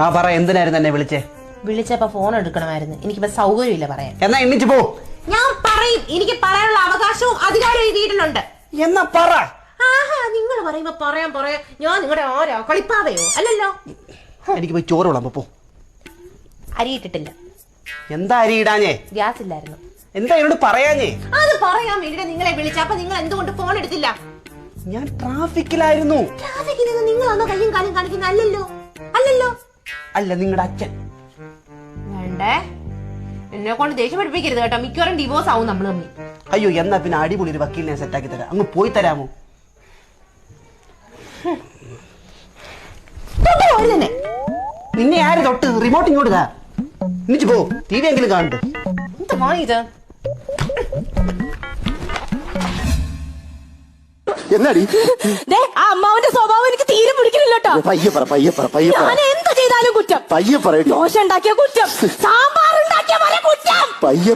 ആ പറ, എന്തിനായിരുന്നു എന്നെ വിളിച്ചേ? വിളിച്ചപ്പോ ഫോൺ എടുക്കണമായിരുന്നു. എനിക്കിപ്പോ സൗകര്യമില്ല പറയാൻ. എന്നാ എണ്ണിച്ചു പോ. ഞാൻ പറയും, എനിക്ക് പറയാനുള്ള അവകാശവും അധികാരവും ഈ വീട്ടിലുണ്ട്. എന്നാ പറ. ആഹാ, നിങ്ങൾ പറയുമ്പോ പറയാൻ ഞാൻ നിങ്ങളുടെ ആരോ കളിപ്പാവയോ? അല്ലല്ലോ. എനിക്ക് പോയി ചോറ് വിളമ്പോ പോ. അരി ഇട്ടിട്ടില്ല. എന്താ അരി ഇടാഞ്ഞേ? ഗ്യാസ് ഇല്ലായിരുന്നു. എന്താ എന്നോട് പറയാഞ്ഞേ? അത് പറയാൻ വേണ്ടിട്ട് നിങ്ങളെ വിളിച്ച. അപ്പൊ നിങ്ങൾ എന്തുകൊണ്ട് ഫോൺ എടുത്തില്ല? ഞാൻ ട്രാഫിക്കിലായിരുന്നു. ട്രാഫിക്കിൽ നിന്ന് നിങ്ങളാണോ കയ്യും കാലും കാണിക്കുന്ന? അല്ലല്ലോ. അല്ലല്ലോ. അല്ല, നിങ്ങളുടെ അച്ഛൻ. വേണ്ടേ, എന്നെ കൊണ്ട് ദേഷ്യം പഠിപ്പിക്കരുത് കേട്ടോ. മിക്കവാറും ഡിവോഴ്സ് ആവും നമ്മൾ തമ്മിൽ. അയ്യോ, എന്നാ പിന്നെ അടിപൊളി ഒരു വക്കീലിനെ സെറ്റാക്കി തരാം. അങ്ങ് പോയി തരാമോ? തന്നെ നിന്നെ ആര് തൊട്ട്? റിമോട്ട് ഇങ്ങോട്ട് താ. എന്നിട്ട് പോ. ടി വി എങ്കിലും കാണട്ടെ. എന്താ ഇത്? എന്നാടി ആ അമ്മാവന്റെ സ്വഭാവം എനിക്ക് തീരെ പിടിക്കുന്നില്ലോട്ടോ. പയ്യെ പറ. ഞാൻ എന്ത് ചെയ്താലും കുറ്റം. പയ്യെ പറയട്ടോ. ദോശ ഉണ്ടാക്കിയ കുറ്റം, സാമ്പാർ ഉണ്ടാക്കിയ വരെ കുറ്റം. പയ്യെ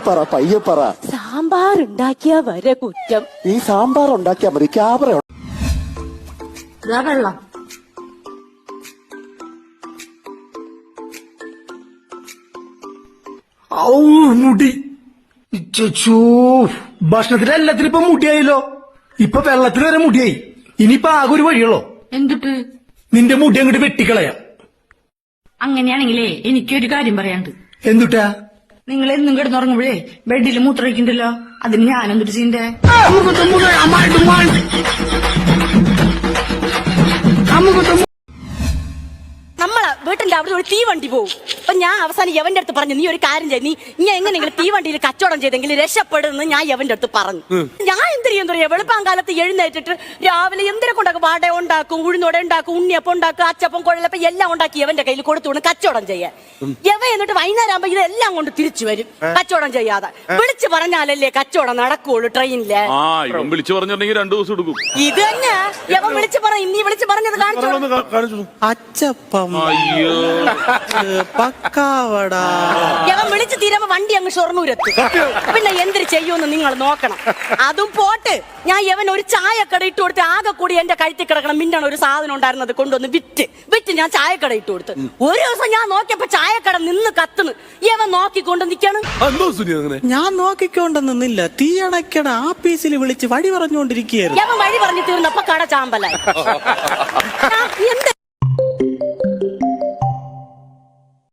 പറ. സാമ്പാർ ഉണ്ടാക്കിയ വരെ കുറ്റം. ഈ സാമ്പാർ ഉണ്ടാക്കിയാ മതി. ക്യാമറ വെള്ളം. മുടി ഭക്ഷണത്തിന് എല്ലാത്തിനും ഇപ്പൊ മുടിയായല്ലോ. ഇപ്പൊ വെള്ളത്തിന് വരെ മുടിയായി. ഇനിയിപ്പൊ ആകെ ഒരു വഴിയുള്ളോ? എന്തിട്ട്? നിന്റെ മുടി അങ്ങോട്ട് വെട്ടിക്കളയാം. അങ്ങനെയാണെങ്കിലേ എനിക്കൊരു കാര്യം പറയാണ്ട്. എന്തുട്ടാ? നിങ്ങൾ എന്നും കിടന്നുറങ്ങുമ്പോഴേ ബെഡിൽ മൂത്രമൊഴിക്കണ്ടല്ലോ, അതിന് ഞാനെന്തൊരു ചെയ്യണ്ടേ? നമ്മളെ വീട്ടിന്റെ അവിടെ ഒരു തീവണ്ടി പോകും. അപ്പൊ ഞാൻ അവസാനം യവന്റെ അടുത്ത് പറഞ്ഞു, നീ ഒരു കാര്യം ചെയ്ത് നീ ഇങ്ങനെ എങ്ങനെയെങ്കിലും തീവണ്ടിയിൽ കച്ചവടം ചെയ്തെങ്കിൽ രക്ഷപ്പെടുമെന്ന് ഞാൻ യവന്റെ അടുത്ത് പറഞ്ഞു. ഞാൻ എന്തിനാ വെളുപ്പാങ്കാലത്ത് എഴുന്നേറ്റിട്ട് രാവിലെ എന്തിനെ കൊണ്ടാക്കും? വട ഉണ്ടാക്കും, ഉഴുന്നോടെ ഉണ്ടാക്കും, ഉണ്ണിയപ്പം ഉണ്ടാക്കും, അച്ചപ്പം, കുഴലപ്പം എല്ലാം ഉണ്ടാക്കി യവന്റെ കയ്യിൽ കൊടുത്തുകൊണ്ട് കച്ചവടം ചെയ്യാൻ. യവ എന്നിട്ട് വൈകുന്നേരം ആകുമ്പോ ഇതെല്ലാം കൊണ്ട് തിരിച്ചു വരും കച്ചവടം ചെയ്യാതെ. വിളിച്ചു പറഞ്ഞാലല്ലേ കച്ചവടം നടക്കുള്ളൂ ട്രെയിനില്. വിളിച്ചു പറഞ്ഞിട്ടുണ്ടെങ്കിൽ 2 ദിവസം എടുക്കും. ഇത് തന്നെ യവൻ വിളിച്ചു പറയും. നീ വിളിച്ചു പറഞ്ഞത് കാണിച്ചു. അച്ചപ്പം, പക്കാവട. യവൻ വിളിച്ചു തീരുമ്പോ വണ്ടി അങ്ങ് ഷൊർണൂരെത്തും. പിന്നെ എന്തിനു ചെയ്യൂന്ന് നിങ്ങൾ നോക്കണം. അതും പോട്ട്, ഞാൻ യവൻ ഒരു ചായക്കട ഇട്ട് കൊടുത്ത് ആകെ കൂടി എന്റെ കഴുത്തി കിടക്കണം മിന്നാണ് ഒരു സാധനം ഉണ്ടായിരുന്നത് കൊണ്ടുവന്ന് വിറ്റ് ഞാൻ ചായക്കട ഇട്ട് കൊടുത്ത്. ഒരു ദിവസം ഞാൻ നോക്കിയപ്പോ ചായക്കട നിന്ന് കത്തുന്നു. യവൻ നോക്കിക്കൊണ്ട് നിക്കാണ്. ഞാൻ നോക്കിക്കൊണ്ട് നിന്നില്ല, തീ അണക്കട ആപ്പീസിൽ വിളിച്ച് വഴി പറഞ്ഞുകൊണ്ടിരിക്കുകയായിരുന്നു. യവൻ വഴി പറഞ്ഞു തീർന്നപ്പോ കട ചാമ്പലായി. എന്ത്